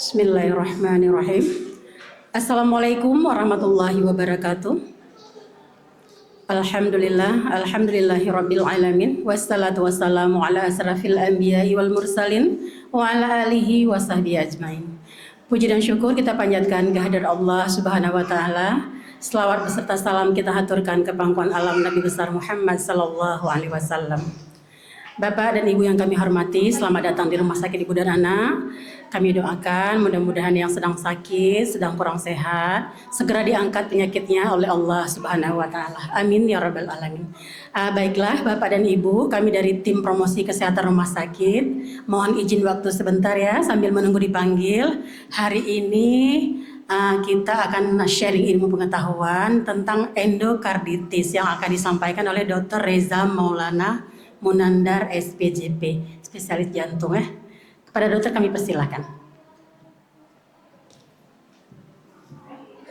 Bismillahirrahmanirrahim. Assalamualaikum warahmatullahi wabarakatuh. Alhamdulillahirabbil alamin wassalatu wassalamu ala asrafil anbiya'i wal mursalin wa ala alihi wa sahbihi ajmain. Puji dan syukur kita panjatkan kehadirat Allah Subhanahu wa taala. Selawat beserta salam kita haturkan ke pangkuan alam Nabi besar Muhammad sallallahu alaihi wasallam. Bapak dan Ibu yang kami hormati, selamat datang di Rumah Sakit Ibu dan Anak. Kami doakan mudah-mudahan yang sedang sakit, sedang kurang sehat, segera diangkat penyakitnya oleh Allah Subhanahu wa taala. Amin ya rabbal alamin. Baiklah Bapak dan Ibu, kami dari tim promosi kesehatan rumah sakit, mohon izin waktu sebentar ya sambil menunggu dipanggil. Hari ini kita akan sharing ilmu pengetahuan tentang endokarditis yang akan disampaikan oleh Dr. Reza Maulana Munandar SPJP, spesialis jantung ya. Kepada dokter kami persilahkan.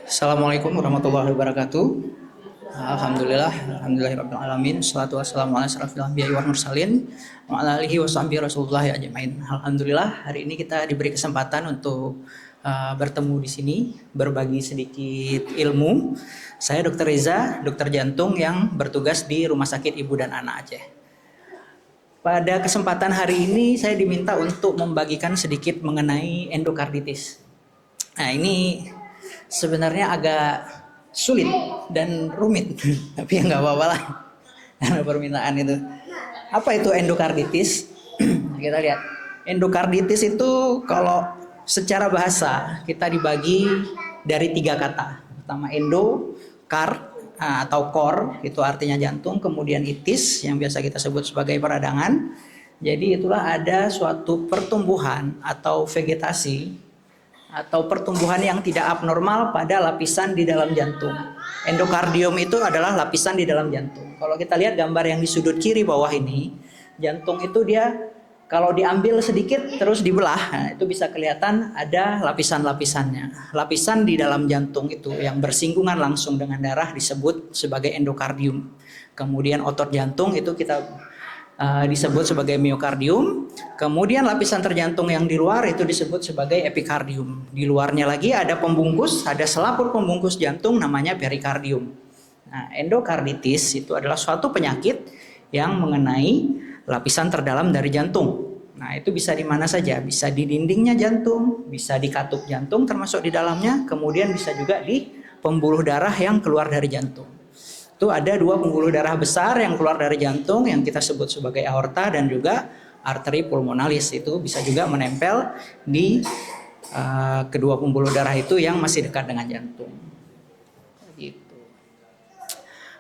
Assalamualaikum warahmatullahi wabarakatuh. Alhamdulillahirabbil alamin. Shalatu wassalamu ala asrofil anbiya'i wal mursalin wa ala alihi washabihi rasulullah ajmain. Alhamdulillah, hari ini kita diberi kesempatan untuk bertemu di sini, berbagi sedikit ilmu. Saya Dr. Reza, dokter jantung yang bertugas di Rumah Sakit Ibu dan Anak Aceh. Pada kesempatan hari ini saya diminta untuk membagikan sedikit mengenai endokarditis. Nah, ini sebenarnya agak sulit dan rumit, tapi ya nggak apa-apa lah karena permintaan itu. Apa itu endokarditis? Kita lihat, endokarditis itu kalau secara bahasa kita dibagi dari 3 kata. Pertama endo, kard atau core, itu artinya jantung, kemudian itis yang biasa kita sebut sebagai peradangan. Jadi itulah ada suatu pertumbuhan atau vegetasi atau pertumbuhan yang tidak abnormal pada lapisan di dalam jantung. Endokardium itu adalah lapisan di dalam jantung. Kalau kita lihat gambar yang di sudut kiri bawah ini, jantung itu dia kalau diambil sedikit terus dibelah, nah itu bisa kelihatan ada lapisan-lapisannya. Lapisan di dalam jantung itu yang bersinggungan langsung dengan darah disebut sebagai endokardium. Kemudian otot jantung itu kita disebut sebagai miokardium. Kemudian lapisan terjantung yang di luar itu disebut sebagai epikardium. Di luarnya lagi ada pembungkus, ada selaput pembungkus jantung namanya perikardium. Nah, endokarditis itu adalah suatu penyakit yang mengenai lapisan terdalam dari jantung. Nah, itu bisa di mana saja, bisa di dindingnya jantung, bisa di katup jantung termasuk di dalamnya, kemudian bisa juga di pembuluh darah yang keluar dari jantung. Itu ada 2 pembuluh darah besar yang keluar dari jantung yang kita sebut sebagai aorta dan juga arteri pulmonalis. Itu bisa juga menempel di kedua pembuluh darah itu yang masih dekat dengan jantung. Gitu.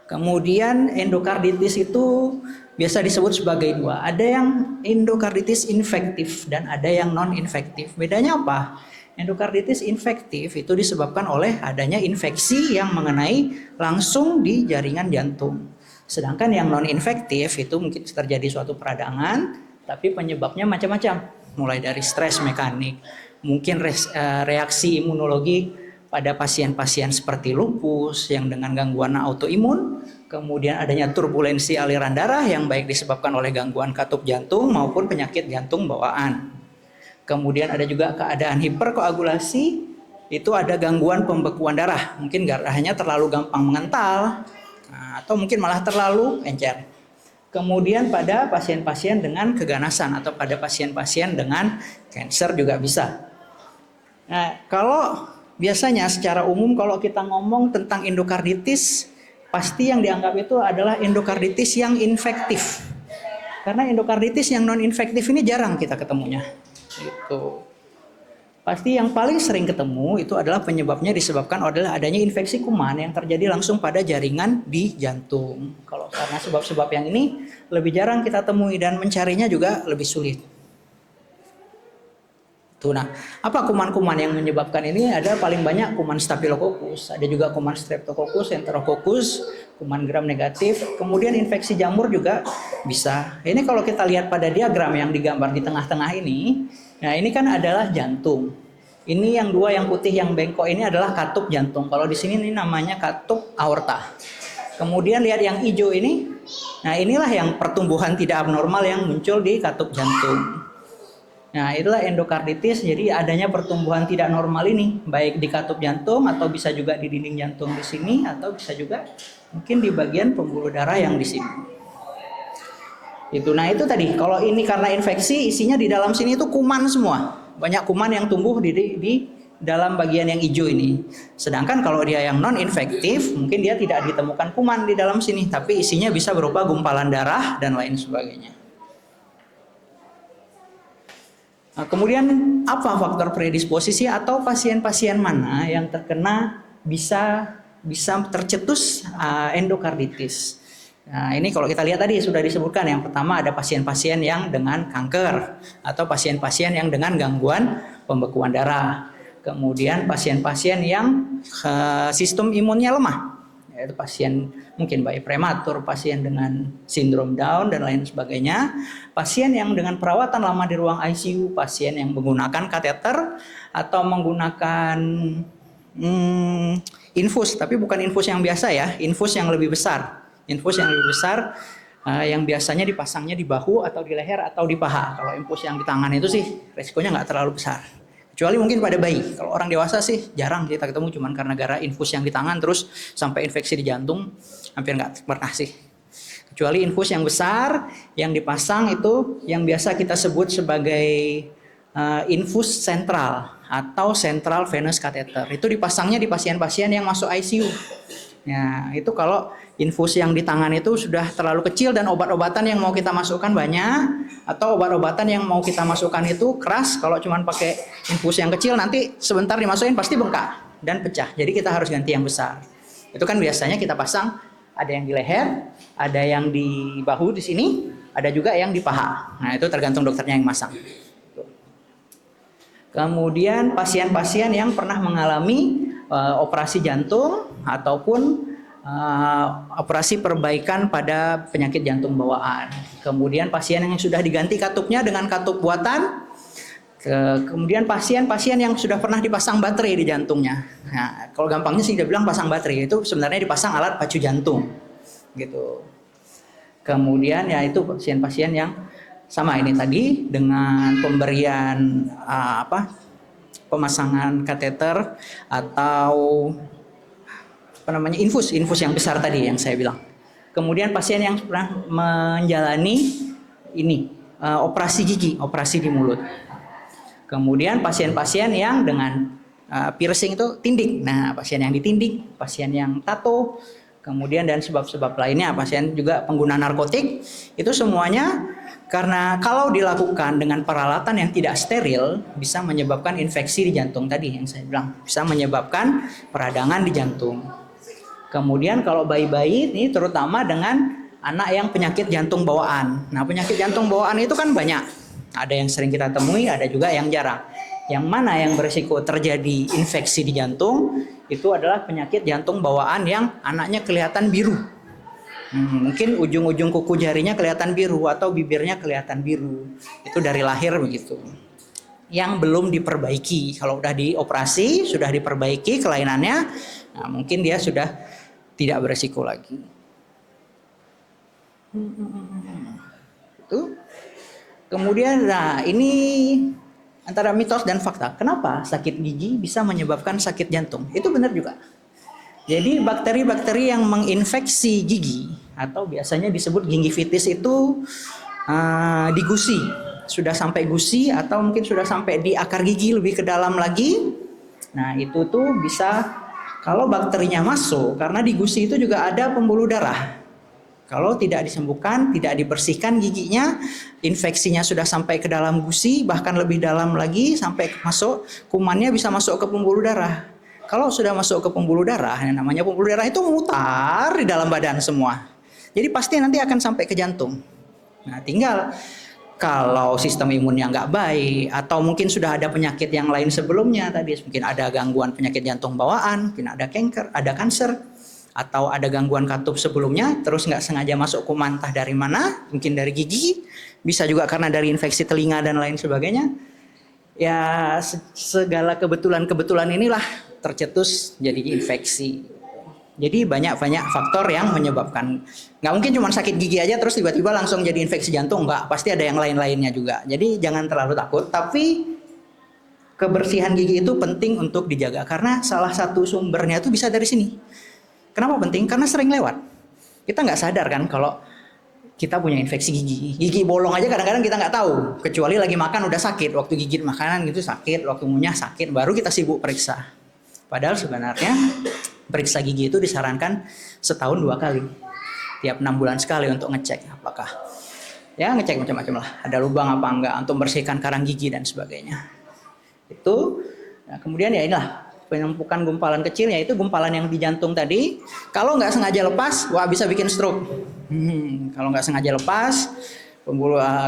Kemudian endokarditis itu biasa disebut sebagai 2. Ada yang endokarditis infektif dan ada yang non-infektif. Bedanya apa? Endokarditis infektif itu disebabkan oleh adanya infeksi yang mengenai langsung di jaringan jantung. Sedangkan yang non-infektif itu mungkin terjadi suatu peradangan, tapi penyebabnya macam-macam. Mulai dari stres mekanik, mungkin reaksi imunologi pada pasien-pasien seperti lupus yang dengan gangguan autoimun, kemudian adanya turbulensi aliran darah yang baik disebabkan oleh gangguan katup jantung maupun penyakit jantung bawaan. Kemudian ada juga keadaan hiperkoagulasi, itu ada gangguan pembekuan darah, mungkin darahnya terlalu gampang mengental, atau mungkin malah terlalu encer. Kemudian pada pasien-pasien dengan keganasan atau pada pasien-pasien dengan kanker juga bisa. Nah, kalau biasanya secara umum kalau kita ngomong tentang endokarditis, pasti yang dianggap itu adalah endokarditis yang infektif. Karena endokarditis yang non-infektif ini jarang kita ketemunya. Gitu. Pasti yang paling sering ketemu itu adalah penyebabnya disebabkan oleh adanya infeksi kuman yang terjadi langsung pada jaringan di jantung. Kalau karena sebab-sebab yang ini lebih jarang kita temui dan mencarinya juga lebih sulit. Nah, apa kuman-kuman yang menyebabkan ini? Ada paling banyak kuman Staphylococcus, ada juga kuman Streptococcus, Enterococcus, kuman gram negatif, kemudian infeksi jamur juga bisa. Ini kalau kita lihat pada diagram yang digambar di tengah-tengah ini, nah ini kan adalah jantung. Ini yang 2 yang putih yang bengkok ini adalah katup jantung. Kalau di sini ini namanya katup aorta. Kemudian lihat yang hijau ini, nah inilah yang pertumbuhan tidak abnormal yang muncul di katup jantung. Nah, itulah endokarditis. Jadi adanya pertumbuhan tidak normal ini, baik di katup jantung atau bisa juga di dinding jantung di sini, atau bisa juga mungkin di bagian pembuluh darah yang di sini. Nah itu tadi, kalau ini karena infeksi, isinya di dalam sini itu kuman semua. Banyak kuman yang tumbuh di dalam bagian yang hijau ini. Sedangkan kalau dia yang non infektif, mungkin dia tidak ditemukan kuman di dalam sini, tapi isinya bisa berupa gumpalan darah dan lain sebagainya. Nah, kemudian apa faktor predisposisi atau pasien-pasien mana yang terkena bisa tercetus endokarditis? Nah, ini kalau kita lihat tadi sudah disebutkan, yang pertama ada pasien-pasien yang dengan kanker atau pasien-pasien yang dengan gangguan pembekuan darah. Kemudian pasien-pasien yang sistem imunnya lemah, yaitu pasien mungkin bayi prematur, pasien dengan sindrom Down dan lain sebagainya, pasien yang dengan perawatan lama di ruang ICU, pasien yang menggunakan kateter atau menggunakan infus, tapi bukan infus yang biasa ya, infus yang lebih besar. Infus yang lebih besar yang biasanya dipasangnya di bahu atau di leher atau di paha. Kalau infus yang di tangan itu sih resikonya nggak terlalu besar. Kecuali mungkin pada bayi. Kalau orang dewasa sih jarang kita ketemu, cuman karena gara infus yang di tangan terus sampai infeksi di jantung, hampir nggak pernah sih. Kecuali infus yang besar yang dipasang itu yang biasa kita sebut sebagai infus sentral atau central venous catheter. Itu dipasangnya di pasien-pasien yang masuk ICU. Ya, itu kalau infus yang di tangan itu sudah terlalu kecil dan obat-obatan yang mau kita masukkan banyak, atau obat-obatan yang mau kita masukkan itu keras. Kalau cuma pakai infus yang kecil nanti sebentar dimasukin pasti bengkak dan pecah. Jadi kita harus ganti yang besar. Itu kan biasanya kita pasang ada yang di leher, ada yang di bahu di sini, ada juga yang di paha. Nah, itu tergantung dokternya yang masang. Kemudian pasien-pasien yang pernah mengalami operasi jantung ataupun operasi perbaikan pada penyakit jantung bawaan. Kemudian pasien yang sudah diganti katupnya dengan katup buatan. Kemudian pasien-pasien yang sudah pernah dipasang baterai di jantungnya. Nah, kalau gampangnya sih dia bilang pasang baterai, itu sebenarnya dipasang alat pacu jantung, gitu. Kemudian ya itu pasien-pasien yang sama ini tadi dengan pemberian pemasangan kateter atau infus yang besar tadi yang saya bilang. Kemudian pasien yang pernah menjalani ini operasi gigi, operasi di mulut. Kemudian pasien-pasien yang dengan piercing itu tindik. Nah, pasien yang ditindik, pasien yang tato, kemudian dan sebab-sebab lainnya, pasien juga pengguna narkotik, itu semuanya karena kalau dilakukan dengan peralatan yang tidak steril bisa menyebabkan infeksi di jantung tadi yang saya bilang, bisa menyebabkan peradangan di jantung. Kemudian kalau bayi-bayi ini terutama dengan anak yang penyakit jantung bawaan. Nah, penyakit jantung bawaan itu kan banyak. Ada yang sering kita temui, ada juga yang jarang. Yang mana yang berisiko terjadi infeksi di jantung itu adalah penyakit jantung bawaan yang anaknya kelihatan biru. Mungkin ujung-ujung kuku jarinya kelihatan biru atau bibirnya kelihatan biru. Itu dari lahir begitu. Yang belum diperbaiki. Kalau udah dioperasi, sudah diperbaiki kelainannya, nah mungkin dia sudah tidak beresiko lagi. Itu. Kemudian, nah ini antara mitos dan fakta. Kenapa sakit gigi bisa menyebabkan sakit jantung? Itu benar juga. Jadi bakteri-bakteri yang menginfeksi gigi atau biasanya disebut gingivitis itu di gusi, sudah sampai gusi atau mungkin sudah sampai di akar gigi lebih ke dalam lagi. Nah itu tuh bisa kalau bakterinya masuk, karena di gusi itu juga ada pembuluh darah. Kalau tidak disembuhkan, tidak dibersihkan giginya, infeksinya sudah sampai ke dalam gusi, bahkan lebih dalam lagi sampai masuk, kumannya bisa masuk ke pembuluh darah. Kalau sudah masuk ke pembuluh darah, yang namanya pembuluh darah itu memutar di dalam badan semua. Jadi pasti nanti akan sampai ke jantung. Nah, tinggal kalau sistem imunnya nggak baik, atau mungkin sudah ada penyakit yang lain sebelumnya tadi, mungkin ada gangguan penyakit jantung bawaan, mungkin ada kanker, atau ada gangguan katup sebelumnya, terus nggak sengaja masuk kuman entah dari mana, mungkin dari gigi, bisa juga karena dari infeksi telinga dan lain sebagainya. Ya segala kebetulan inilah tercetus jadi infeksi. Jadi banyak faktor yang menyebabkan. Nggak mungkin cuma sakit gigi aja terus tiba-tiba langsung jadi infeksi jantung. Nggak, pasti ada yang lain-lainnya juga. Jadi jangan terlalu takut. Tapi kebersihan gigi itu penting untuk dijaga. Karena salah satu sumbernya itu bisa dari sini. Kenapa penting? Karena sering lewat. Kita nggak sadar kan kalau kita punya infeksi gigi. Gigi bolong aja kadang-kadang kita nggak tahu. Kecuali lagi makan udah sakit. Waktu gigit makanan gitu sakit. Waktu ngunyah sakit. Baru kita sibuk periksa. Padahal sebenarnya periksa gigi itu disarankan setahun 2 kali. Tiap 6 bulan sekali untuk ngecek apakah ya ngecek macam-macam lah. Ada lubang apa enggak untuk membersihkan karang gigi dan sebagainya. Itu. Nah, kemudian ya inilah penumpukan gumpalan kecil, yaitu gumpalan yang di jantung tadi. Kalau nggak sengaja lepas, wah bisa bikin stroke. Kalau nggak sengaja lepas,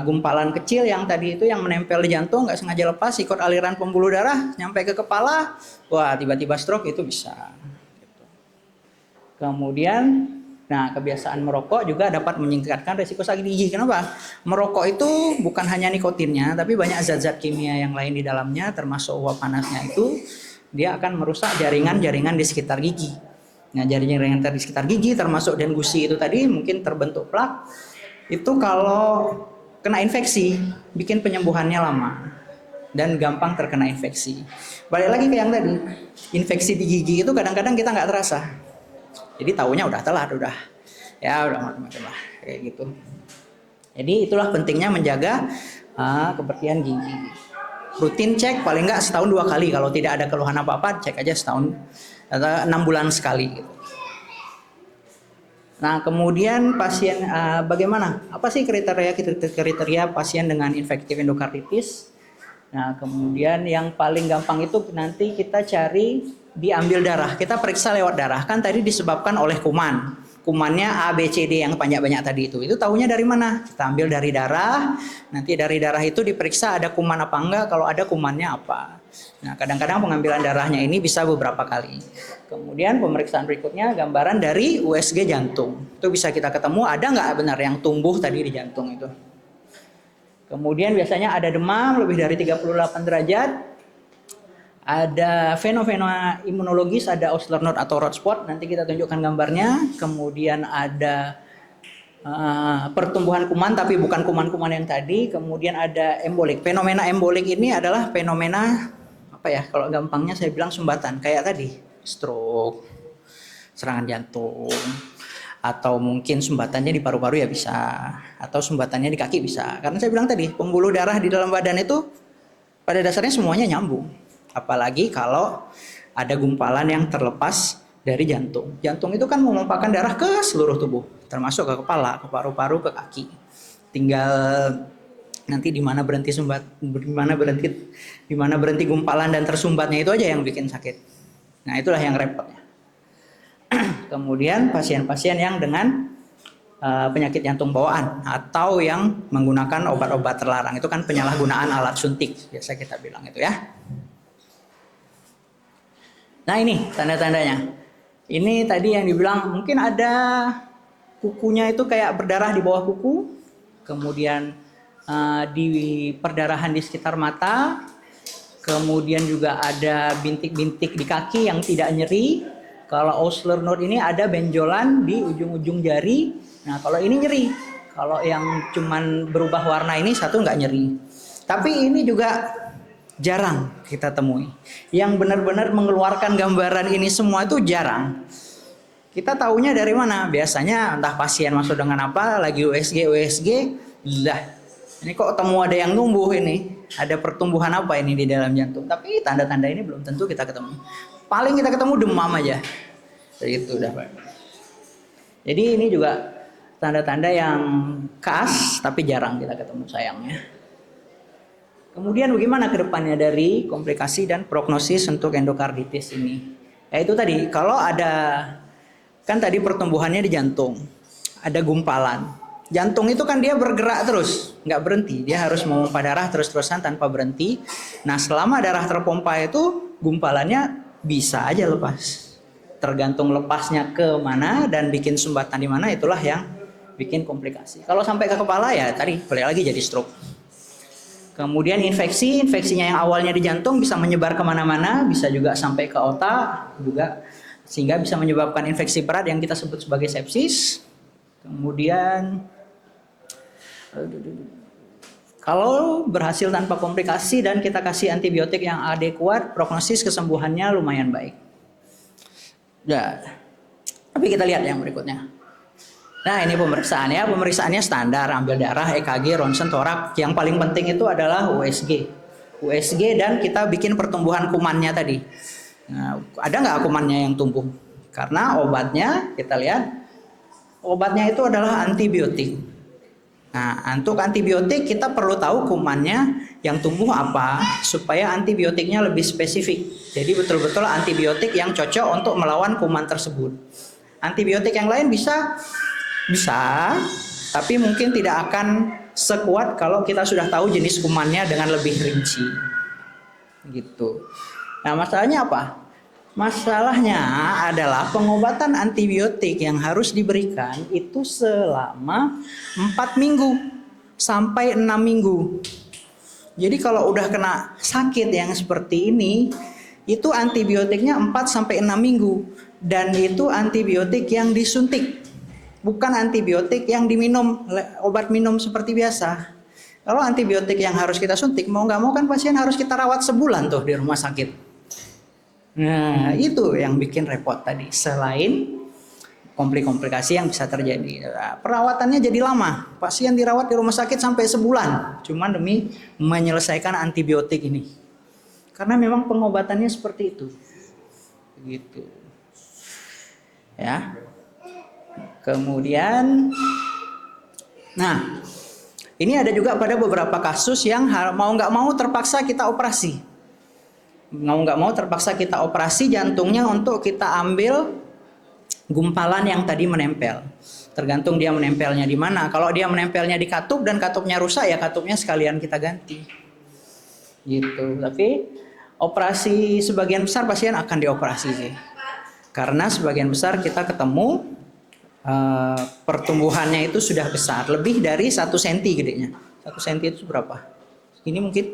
gumpalan kecil yang tadi itu yang menempel di jantung nggak sengaja lepas, ikut aliran pembuluh darah nyampe ke kepala, wah tiba-tiba stroke itu bisa. Kemudian, nah kebiasaan merokok juga dapat meningkatkan risiko sakit gigi. Kenapa? Merokok itu bukan hanya nikotinnya, tapi banyak zat-zat kimia yang lain di dalamnya, termasuk uap panasnya itu, dia akan merusak jaringan-jaringan di sekitar gigi. Nah, jaringan-jaringan di sekitar gigi, termasuk dan gusi itu tadi, mungkin terbentuk plak. Itu kalau kena infeksi, bikin penyembuhannya lama dan gampang terkena infeksi. Balik lagi ke yang tadi, infeksi di gigi itu kadang-kadang kita nggak terasa. Jadi taunya udah telat, udah macam-macam lah kayak gitu. Jadi itulah pentingnya menjaga kebersihan gigi. Rutin cek paling nggak setahun 2 kali. Kalau tidak ada keluhan apa-apa, cek aja setahun atau 6 bulan sekali. Gitu. Nah kemudian pasien bagaimana? Apa sih kriteria pasien dengan infektif endokarditis? Nah kemudian yang paling gampang itu nanti kita cari diambil darah, kita periksa lewat darah. Kan tadi disebabkan oleh kuman. Kumannya A, B, C, D yang banyak-banyak tadi itu. Itu tahunya dari mana? Kita ambil dari darah. Nanti dari darah itu diperiksa ada kuman apa enggak. Kalau ada kumannya apa. Nah kadang-kadang pengambilan darahnya ini bisa beberapa kali. Kemudian pemeriksaan berikutnya gambaran dari USG jantung. Itu bisa kita ketemu ada nggak benar yang tumbuh tadi di jantung itu. Kemudian biasanya ada demam lebih dari 38 derajat. Ada fenomena imunologis, ada Osler node atau Roth spot, nanti kita tunjukkan gambarnya. Kemudian ada pertumbuhan kuman tapi bukan kuman-kuman yang tadi. Kemudian ada embolik. Fenomena embolik ini adalah fenomena apa ya? Kalau gampangnya saya bilang sumbatan, kayak tadi stroke, serangan jantung, atau mungkin sumbatannya di paru-paru ya bisa, atau sumbatannya di kaki bisa. Karena saya bilang tadi pembuluh darah di dalam badan itu pada dasarnya semuanya nyambung. Apalagi kalau ada gumpalan yang terlepas dari jantung. Jantung itu kan memompahkan darah ke seluruh tubuh, termasuk ke kepala, ke paru-paru, ke kaki. Tinggal nanti di mana berhenti gumpalan dan tersumbatnya itu aja yang bikin sakit. Nah, itulah yang repotnya. Kemudian pasien-pasien yang dengan penyakit jantung bawaan atau yang menggunakan obat-obat terlarang, itu kan penyalahgunaan alat suntik, biasa kita bilang itu ya. Nah ini tanda-tandanya. Ini tadi yang dibilang mungkin ada kukunya itu kayak berdarah di bawah kuku. Kemudian di perdarahan di sekitar mata. Kemudian juga ada bintik-bintik di kaki yang tidak nyeri. Kalau Osler node ini ada benjolan di ujung-ujung jari. Nah kalau ini nyeri. Kalau yang cuman berubah warna ini satu nggak nyeri. Tapi ini juga jarang kita temui. Yang benar-benar mengeluarkan gambaran ini semua itu jarang. Kita taunya dari mana? Biasanya entah pasien masuk dengan apa, lagi USG, lah ini kok temu ada yang numbuh ini, ada pertumbuhan apa ini di dalam jantung. Tapi tanda-tanda ini belum tentu kita ketemu. Paling kita ketemu demam aja. Itu udah Pak. Jadi ini juga tanda-tanda yang khas tapi jarang kita ketemu sayangnya. Kemudian bagaimana ke depannya dari komplikasi dan prognosis untuk endokarditis ini? Ya itu tadi, kalau ada, kan tadi pertumbuhannya di jantung, ada gumpalan. Jantung itu kan dia bergerak terus, nggak berhenti. Dia harus memompa darah terus-terusan tanpa berhenti. Nah selama darah terpompa itu, gumpalannya bisa aja lepas. Tergantung lepasnya ke mana dan bikin sumbatan di mana, itulah yang bikin komplikasi. Kalau sampai ke kepala ya tadi, balik lagi jadi stroke. Kemudian infeksinya yang awalnya di jantung bisa menyebar kemana-mana, bisa juga sampai ke otak, juga sehingga bisa menyebabkan infeksi berat yang kita sebut sebagai sepsis. Kemudian kalau berhasil tanpa komplikasi dan kita kasih antibiotik yang adekuat, prognosis kesembuhannya lumayan baik. Ya, tapi kita lihat yang berikutnya. Nah, ini pemeriksaannya. Pemeriksaannya standar, ambil darah, EKG, ronsen, torak. Yang paling penting itu adalah USG. USG dan kita bikin pertumbuhan kumannya tadi. Nah, ada nggak kumannya yang tumbuh? Karena obatnya, kita lihat, obatnya itu adalah antibiotik. Nah, untuk antibiotik kita perlu tahu kumannya yang tumbuh apa, supaya antibiotiknya lebih spesifik. Jadi betul-betul antibiotik yang cocok untuk melawan kuman tersebut. Antibiotik yang lain bisa, tapi mungkin tidak akan sekuat kalau kita sudah tahu jenis kumannya dengan lebih rinci. Gitu. Nah, masalahnya apa? Masalahnya adalah pengobatan antibiotik yang harus diberikan itu selama 4 minggu sampai 6 minggu. Jadi kalau udah kena sakit yang seperti ini, itu antibiotiknya 4 sampai 6 minggu. Dan itu antibiotik yang disuntik, bukan antibiotik yang diminum, obat minum seperti biasa. Kalau antibiotik yang harus kita suntik, mau nggak mau kan pasien harus kita rawat sebulan tuh di rumah sakit. Nah, itu yang bikin repot tadi. Selain komplikasi yang bisa terjadi, perawatannya jadi lama. Pasien dirawat di rumah sakit sampai sebulan, cuman demi menyelesaikan antibiotik ini. Karena memang pengobatannya seperti itu. Gitu. Ya. Kemudian, nah, ini ada juga pada beberapa kasus yang mau nggak mau terpaksa kita operasi. Mau nggak mau terpaksa kita operasi jantungnya untuk kita ambil gumpalan yang tadi menempel. Tergantung dia menempelnya di mana. Kalau dia menempelnya di katup dan katupnya rusak, ya katupnya sekalian kita ganti. Gitu. Tapi operasi sebagian besar pasien akan dioperasi sih. Karena sebagian besar kita ketemu pertumbuhannya itu sudah besar, lebih dari 1 cm gedenya. 1 cm itu berapa? Ini mungkin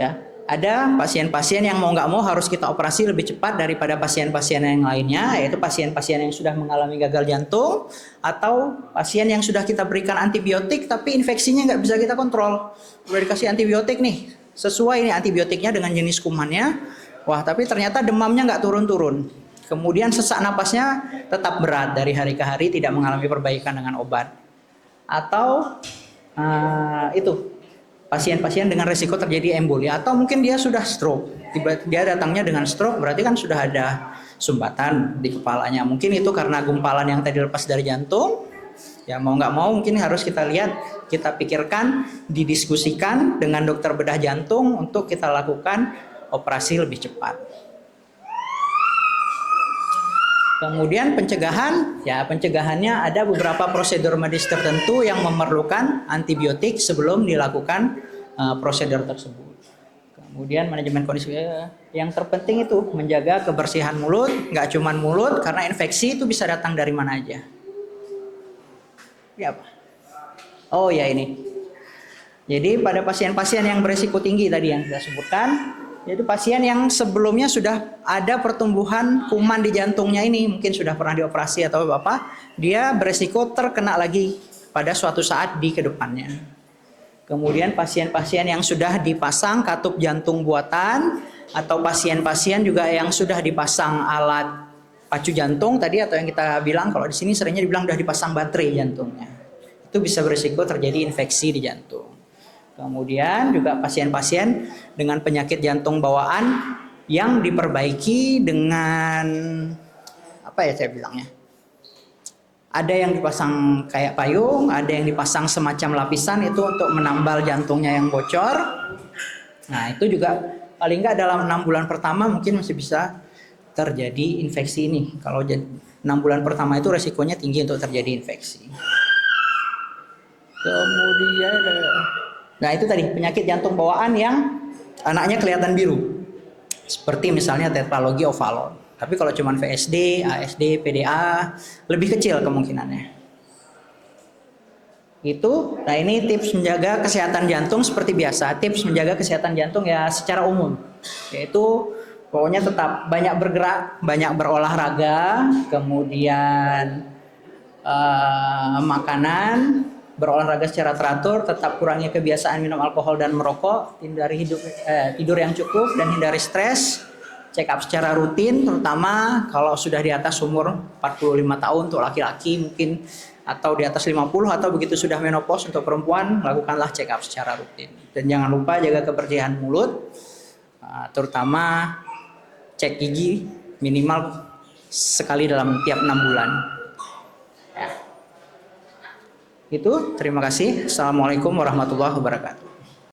ya, ada pasien-pasien yang mau nggak mau harus kita operasi lebih cepat daripada pasien-pasien yang lainnya, yaitu pasien-pasien yang sudah mengalami gagal jantung atau pasien yang sudah kita berikan antibiotik tapi infeksinya nggak bisa kita kontrol. Udah dikasih antibiotik nih, sesuai nih antibiotiknya dengan jenis kumannya, wah tapi ternyata demamnya nggak turun-turun. Kemudian sesak napasnya tetap berat dari hari ke hari, tidak mengalami perbaikan dengan obat. Atau itu pasien-pasien dengan risiko terjadi emboli, atau mungkin dia sudah stroke. Dia datangnya dengan stroke, berarti kan sudah ada sumbatan di kepalanya. Mungkin itu karena gumpalan yang tadi lepas dari jantung. Ya mau nggak mau mungkin harus kita lihat, kita pikirkan, didiskusikan dengan dokter bedah jantung untuk kita lakukan operasi lebih cepat. Kemudian pencegahan, ya pencegahannya ada beberapa prosedur medis tertentu yang memerlukan antibiotik sebelum dilakukan prosedur tersebut. Kemudian manajemen kondisi yang terpenting itu menjaga kebersihan mulut, nggak cuma mulut, karena infeksi itu bisa datang dari mana aja. Ini apa? Oh ya ini. Jadi pada pasien-pasien yang berisiko tinggi tadi yang kita sebutkan, yaitu pasien yang sebelumnya sudah ada pertumbuhan kuman di jantungnya ini, mungkin sudah pernah dioperasi atau apa, dia beresiko terkena lagi pada suatu saat di kedepannya. Kemudian pasien-pasien yang sudah dipasang katup jantung buatan, atau pasien-pasien juga yang sudah dipasang alat pacu jantung tadi, atau yang kita bilang kalau di sini seringnya dibilang sudah dipasang baterai jantungnya, itu bisa beresiko terjadi infeksi di jantung. Kemudian juga pasien-pasien dengan penyakit jantung bawaan yang diperbaiki dengan apa ya saya bilangnya? Ada yang dipasang kayak payung, ada yang dipasang semacam lapisan itu untuk menambal jantungnya yang bocor. Nah, itu juga paling nggak dalam 6 bulan pertama mungkin masih bisa terjadi infeksi ini. Kalau 6 bulan pertama itu resikonya tinggi untuk terjadi infeksi. Kemudian nah itu tadi penyakit jantung bawaan yang anaknya kelihatan biru, seperti misalnya tetralogi ovalon. Tapi kalau cuma VSD, ASD, PDA lebih kecil kemungkinannya. Itu, nah ini tips menjaga kesehatan jantung seperti biasa. Tips menjaga kesehatan jantung ya secara umum, yaitu Pokoknya tetap banyak bergerak, banyak berolahraga, kemudian makanan, berolahraga secara teratur, tetap kurangi kebiasaan minum alkohol dan merokok, hindari tidur yang cukup dan hindari stres, check up secara rutin, terutama kalau sudah di atas umur 45 tahun untuk laki-laki mungkin, atau di atas 50 atau begitu sudah menopause untuk perempuan, lakukanlah check up secara rutin. Dan jangan lupa jaga kebersihan mulut, terutama cek gigi minimal sekali dalam tiap 6 bulan. Ya. Itu, terima kasih. Assalamualaikum warahmatullahi wabarakatuh.